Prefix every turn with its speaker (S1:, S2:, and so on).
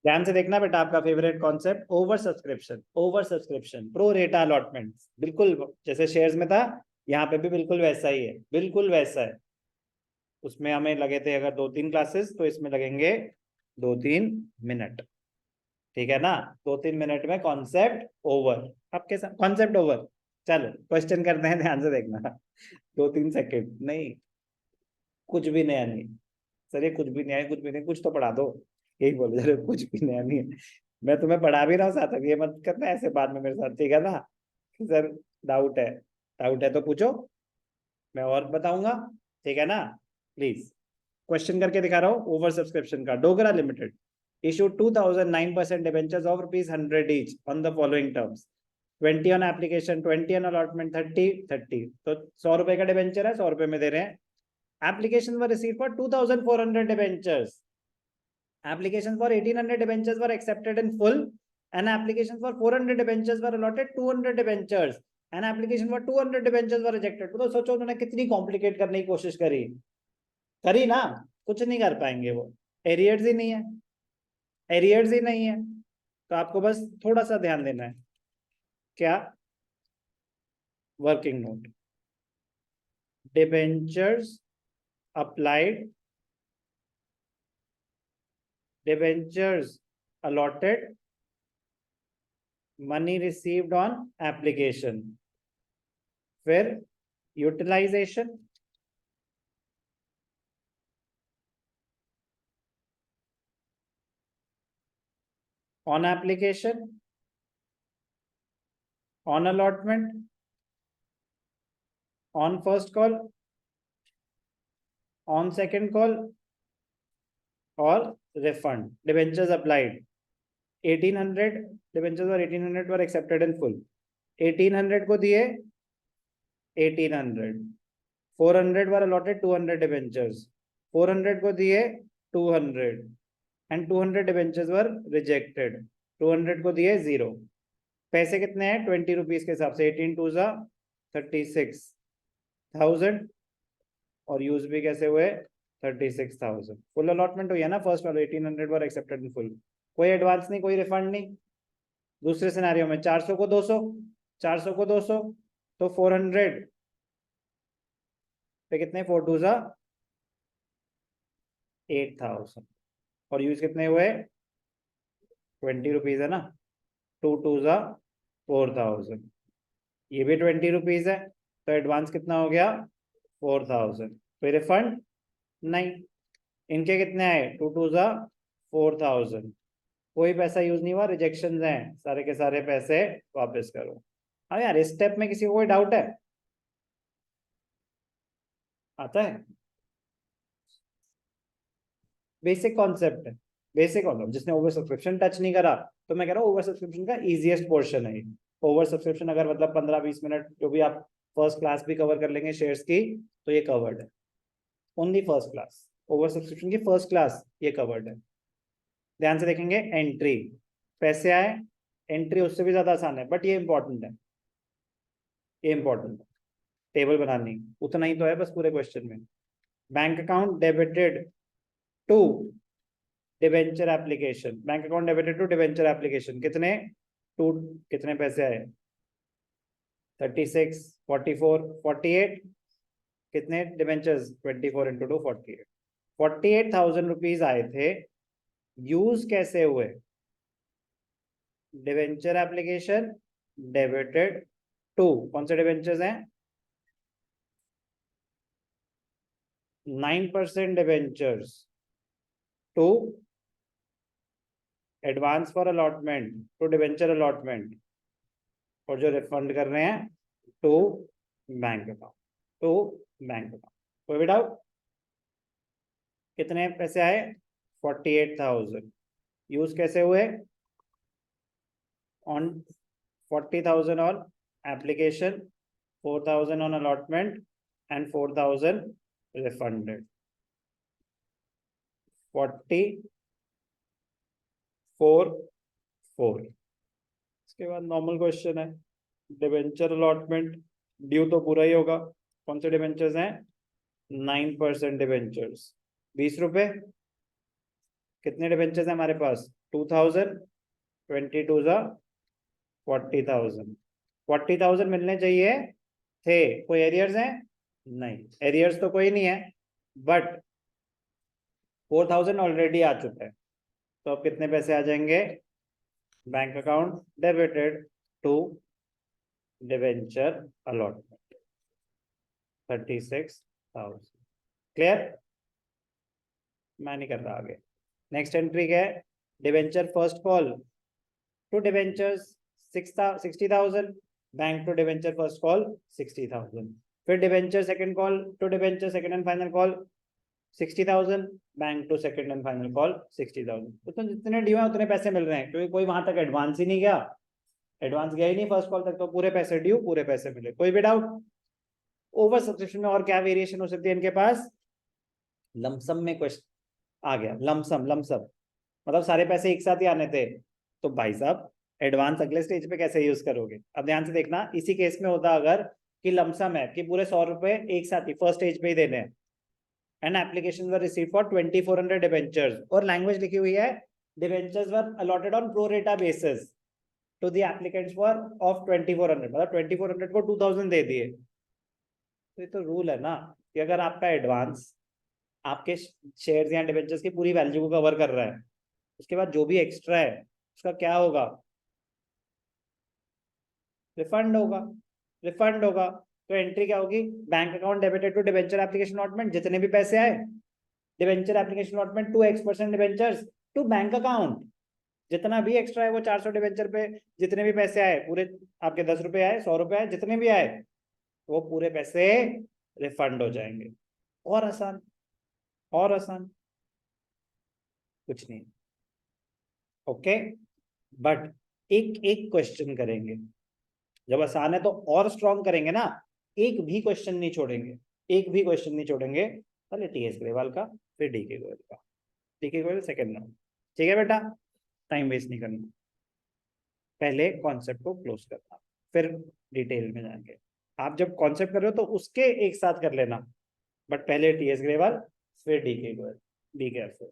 S1: ध्यान से देखना बेटा, आपका favourite concept over subscription, over subscription, pro रेटा अलॉटमेंट, बिल्कुल जैसे शेयर्स में था, यहाँ पे भी बिल्कुल वैसा ही है, बिल्कुल वैसा है। उसमें हमें लगे थे अगर 2-3 क्लासेस, तो इसमें लगेंगे 2-3 मिनट। ठीक है ना, 2-3 मिनट में कॉन्सेप्ट ओवर। आपके साथ कॉन्सेप्ट ओवर। चलो क्वेश्चन करते हैं, ध्यान से देखना। 2-3 सेकेंड नहीं, कुछ भी नया नहीं। सर ये कुछ भी नहीं है, कुछ भी नहीं, कुछ तो पढ़ा दो। यही बोलो सर, कुछ भी नया नहीं है। मैं तुम्हें पढ़ा भी रहा हूँ साथ, ये मत करना ऐसे बाद में मेरे साथ, ठीक है ना। कि सर डाउट है, डाउट है तो पूछो, मैं और बताऊंगा, ठीक है ना। प्लीज, क्वेश्चन करके दिखा रहा हूँ। ओवर सब्सक्रिप्शन का, Dogra limited issued 2009% debentures of ₹100 each on the following terms: 20 on application, 20 on allotment, 30-30। तो 100 रुपए का डिबेंचर है, 100 रुपए में दे रहे हैं। Applications were received for 2,400 debentures. Applications for 1,800 debentures were accepted in full, and applications for 400 debentures were allotted 200 debentures, and application for 200 debentures were rejected। तो सोचो उन्होंने कितनी कॉम्प्लिकेट करने की कोशिश करी, करी ना। कुछ नहीं कर पाएंगे वो, एरियर्स ही नहीं है, एरियर्स ही नहीं है। तो आपको बस थोड़ा सा ध्यान देना है। क्या? Working note, debentures applied, debentures allotted, money received on application, फिर utilization, on application, on allotment, on first call, on second call, और रिफंड। डिबेंचर्स अप्लाइड 1800 डिबेंचर्स और 1800 वर एक्सेप्टेड इन फुल। 1800 को दिए 1800, 400 वर अलॉटेड 200 डिबेंचर्स, 400 को दिए 200, एंड 200 डिबेंचर्स वर रिजेक्टेड, 200 को दिए 0। पैसे कितने हैं? 20 रुपीज के हिसाब से, 18 टू जा 36,000, और यूज भी कैसे हुए? 36,000। फुल अलॉटमेंट हुई है ना फर्स्ट वाले, 1800 वर एक्सेप्टेड इन फुल, कोई एडवांस नहीं, कोई रिफंड नहीं। दूसरे सिनेरियो में 400 को 200, 400 को 200, तो 400 पे कितने? 4 टू जा 8,000, और यूज कितने हुए? 20 रुपीज है ना, 2 टू जा 4,000, ये भी 20 रुपीज है, तो एडवांस कितना हो गया? 4,000। फिर रिफंड नहीं। इनके कितने आए? 2 टू जा 4,000, कोई पैसा यूज नहीं हुआ, रिजेक्शन हैं, सारे के सारे पैसे वापस करो। हाँ यार, इस स्टेप में किसी को कोई डाउट है? आता है? बेसिक कॉन्सेप्ट है, बेसिक कॉन्सेप्ट। जिसने ओवर सब्सक्रिप्शन टच नहीं करा, तो मैं कह रहा हूँ ओवर सब्सक्रिप्शन का इजीएस्ट पोर्शन है। ओवर सब्सक्रिप्शन अगर मतलब 15-20 मिनट जो भी आप फर्स्ट क्लास भी कवर कर लेंगे शेयर्स की, तो ये कवर्ड है। Only first class, over subscription की फर्स्ट क्लास ये कवर्ड है। ध्यान से देखेंगे, एंट्री, पैसे आए, एंट्री उससे भी ज्यादा आसान है, बट ये इंपॉर्टेंट है, ये इंपॉर्टेंट है। टेबल बनानी उतना ही तो है बस पूरे क्वेश्चन में। Bank account debited to debenture application, bank account debited to debenture application, कितने? टू, कितने पैसे आए? 36, 44, 48, कितने डिबेंचर्स? 24 इंटू 2, 48, 48,000 रुपीज आए थे। यूज कैसे हुए? डिबेंचर एप्लीकेशन डेबिटेड टू, कौन से डिबेंचर्स हैं? 9% debentures, to advance for allotment, to debenture allotment, और जो रिफंड कर रहे हैं to bank account, to bank account. कोई भी डाउट? कितने पैसे आए? 48,000। यूज कैसे हुए? On 40,000 on application, 4,000 on allotment, and 4,000 refunded. 44,4। इसके बाद नॉर्मल क्वेश्चन है, डिबेंचर अलॉटमेंट, ड्यू तो पूरा ही होगा। कौन से डिबेंचर्स हैं? 9% डिबेंचर्स, 20 रुपए, कितने डिबेंचर्स है हमारे पास? 2000, 22 जा 40,000, 40,000 मिलने चाहिए थे। कोई एरियर्स हैं? नहीं, एरियर्स तो कोई नहीं है, बट 4,000 ऑलरेडी आ चुका है, तो अब कितने पैसे आ जाएंगे? Bank account debited to debenture allotment 36,000। Clear? मैं नहीं कर रहा आगे। नेक्स्ट एंट्री क्या है? Debenture first call to debentures 60,000, bank to debenture first call 60,000। फिर debenture second call to debenture second and final call 60,000, bank to second and final call 60,000। तो जितने ड्यू है उतने पैसे मिल रहे हैं, क्योंकि कोई वहां तक एडवांस ही नहीं गया, एडवांस गया ही नहीं फर्स्ट कॉल तक, तो पूरे पैसे ड्यू, पूरे पैसे मिले। कोई भी डाउट? ओवर सब्सक्रिप्शन में और क्या वेरिएशन हो सकती है इनके पास? लमसम में क्वेश्चन आ गया, लमसम, लमसम मतलब सारे पैसे एक साथ ही आने थे, तो भाई साहब एडवांस अगले स्टेज पे कैसे यूज करोगे? अब ध्यान से देखना, इसी केस में होता अगर कि लमसम है कि पूरे 100 रुपए एक साथ ही फर्स्ट स्टेज पे ही देने हैं, and application were received for 2400 debentures, और लैंग्वेज लिखी हुई है debentures were allotted on pro rata basis to the applicants for of 2400, मतलब 2400 को 2000 दे दिए। तो ये तो रूल है ना कि अगर आपका एडवांस आपके शेयर्स या डिबेंचर्स की पूरी वैल्यू को कवर कर रहा है, उसके बाद जो भी एक्स्ट्रा है उसका क्या होगा? रिफंड होगा, रिफंड होगा। तो एंट्री क्या होगी? Bank account debited to debenture application allotment, जितने भी पैसे आए debenture application allotment to X% debentures to bank account, जितना भी एक्स्ट्रा है वो 400 डिबेंचर पे जितने भी पैसे आए, पूरे आपके 10 रुपए आए, 100 रुपए आए, जितने भी आए वो पूरे पैसे रिफंड हो जाएंगे। और आसान, और आसान कुछ नहीं। ओके, बट एक एक क्वेश्चन करेंगे, जब आसान है तो और स्ट्रॉन्ग करेंगे ना, एक भी क्वेश्चन नहीं छोड़ेंगे, एक भी क्वेश्चन नहीं छोड़ेंगे। पहले TS ग्रेवाल का, फिर DK गोयल का, DK गोयल सेकंड राउंड। ठीक है बेटा, टाइम वेस्ट नहीं करना, पहले कॉन्सेप्ट को क्लोज करना, फिर डिटेल में जाएंगे। आप जब कॉन्सेप्ट कर रहे हो तो उसके एक साथ कर लेना, बट पहले TS ग्रेवाल फिर DK गोयल, बी केयरफुल।